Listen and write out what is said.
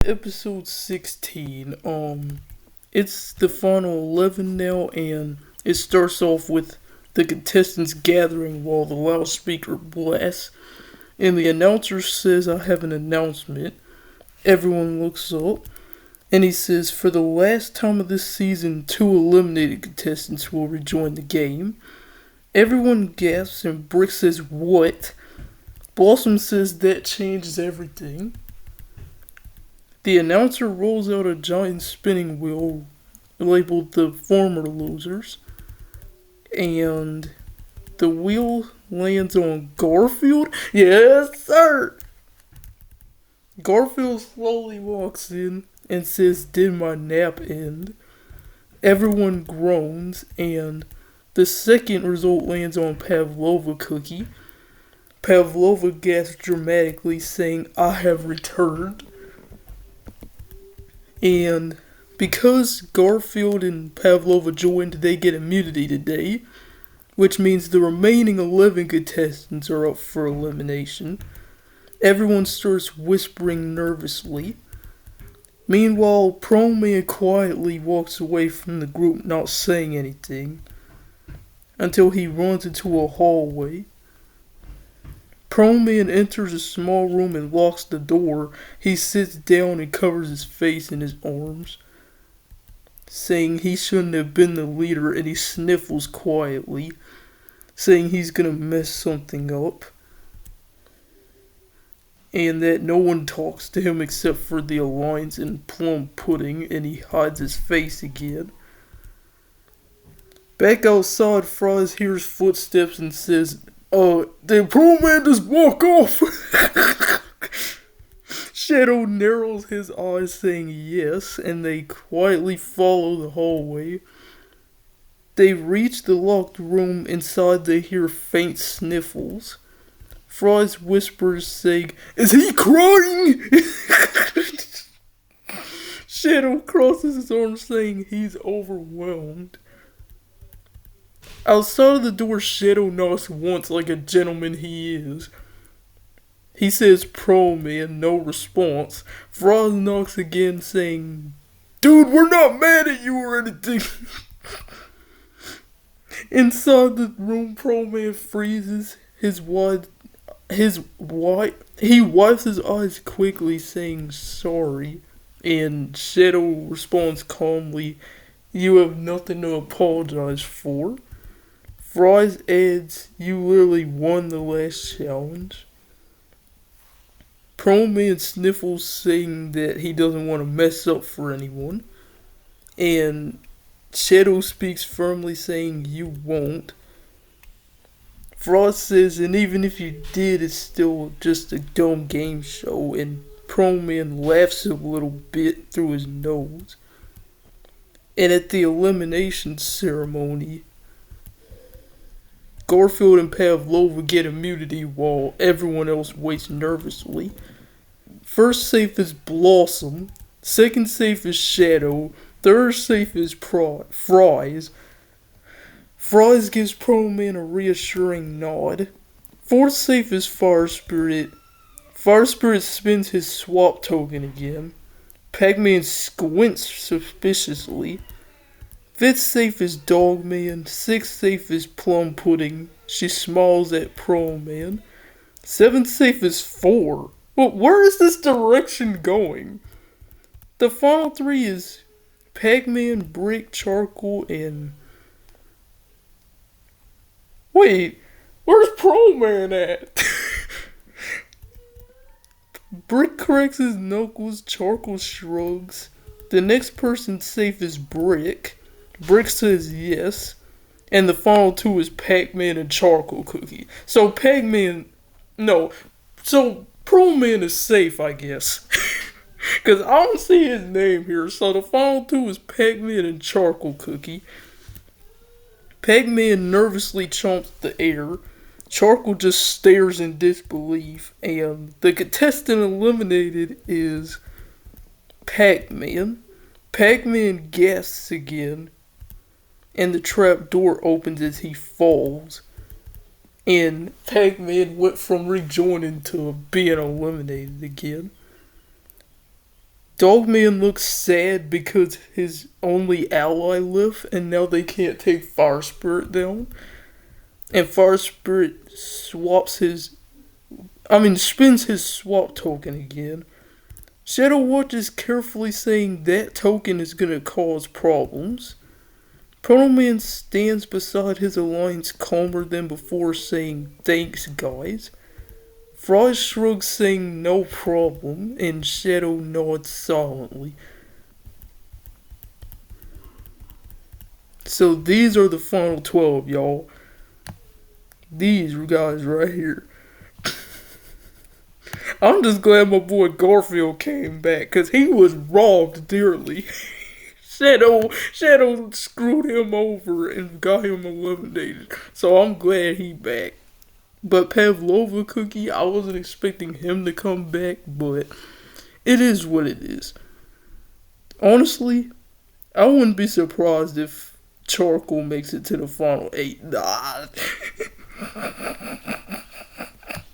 episode 16. It's the final 11 now, and it starts off with the contestants gathering while the loudspeaker blasts. And the announcer says, "I have an announcement." Everyone looks up, and he says, "For the last time of this season, 2 eliminated contestants will rejoin the game." Everyone gasps, and Brick says, "What?" Blossom says that changes everything. The announcer rolls out a giant spinning wheel labeled the former losers, and the wheel lands on Garfield. Yes, sir! Garfield slowly walks in and says, "Did my nap end?" Everyone groans, and the second result lands on Pavlova Cookie. Pavlova gasps dramatically, saying, "I have returned." And because Garfield and Pavlova joined, they get immunity today, which means the remaining 11 contestants are up for elimination. Everyone starts whispering nervously. Meanwhile, Prone Man quietly walks away from the group, not saying anything, until he runs into a hallway. Prone Man enters a small room and locks the door. He sits down and covers his face in his arms, saying he shouldn't have been the leader, and he sniffles quietly, saying he's gonna mess something up, and that no one talks to him except for the Alliance and Plum Pudding, and he hides his face again. Back outside, Fries hears footsteps and says, did Pro Man just walk off?" Shadow narrows his eyes, saying yes, and they quietly follow the hallway. They reach the locked room. Inside, they hear faint sniffles. Fries whispers, saying, "Is he crying?" Shadow crosses his arms, saying he's overwhelmed. Outside of the door, Shadow knocks once like a gentleman he is. He says, "Pro Man," no response. Froz knocks again, saying, "Dude, we're not mad at you or anything." Inside the room, Pro Man freezes. He wipes his eyes quickly, saying sorry. And Shadow responds calmly, "You have nothing to apologize for." Fries adds, "You literally won the last challenge." Pro Man sniffles, saying that he doesn't want to mess up for anyone. And Shadow speaks firmly, saying, "You won't." Frost says, "And even if you did, it's still just a dumb game show." And Pro Man laughs a little bit through his nose. And at the elimination ceremony, Garfield and Pavlova get immunity while everyone else waits nervously. First safe is Blossom, second safe is Shadow, third safe is Fries. Fries gives Pro Man a reassuring nod. Fourth safe is Fire Spirit. Fire Spirit spins his swap token again. Pac-Man squints suspiciously. Fifth safe is Dogman. Sixth safe is Plum Pudding. She smiles at Pro Man. Seventh safe is 4. Well, where is this direction going? The final 3 is Pac-Man, Brick, Charcoal, and... Wait, where's Pro Man at? Brick cracks his knuckles, Charcoal shrugs. The next person safe is Brick. Brick says yes. And the final 2 is Pac-Man and Charcoal Cookie. So Pro Man is safe, I guess. Because I don't see his name here. So the final 2 is Pac-Man and Charcoal Cookie. Pac-Man nervously chomps the air. Charcoal just stares in disbelief. And the contestant eliminated is Pac-Man. Pac-Man gasps again, and the trap door opens as he falls. And Pac-Man went from rejoining to being eliminated again. Dogman looks sad because his only ally left, and now they can't take Fire Spirit down. And Fire Spirit spins his swap token again. Shadow Watch is carefully saying that token is gonna cause problems. Proto Man stands beside his alliance calmer than before, saying, "Thanks, guys." Frost shrugs, saying, "No problem," and Shadow nods silently. So these are the final 12, y'all. These guys right here. I'm just glad my boy Garfield came back, because he was robbed dearly. Shadow screwed him over and got him eliminated. So I'm glad he back. But Pavlova Cookie, I wasn't expecting him to come back, but it is what it is. Honestly, I wouldn't be surprised if Charcoal makes it to the final 8. Nah.